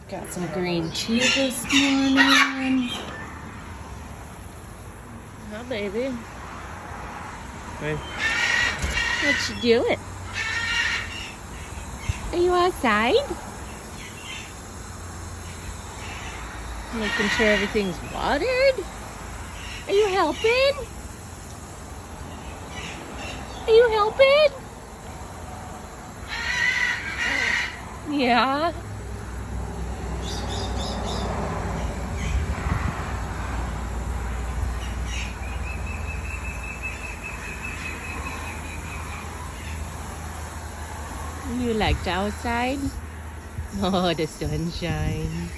Got some green tea this morning. Hi, baby. Hey. What you doing? Are you outside? Making sure everything's watered? Are you helping? Are you helping? Yeah. You liked outside? Oh, the sunshine.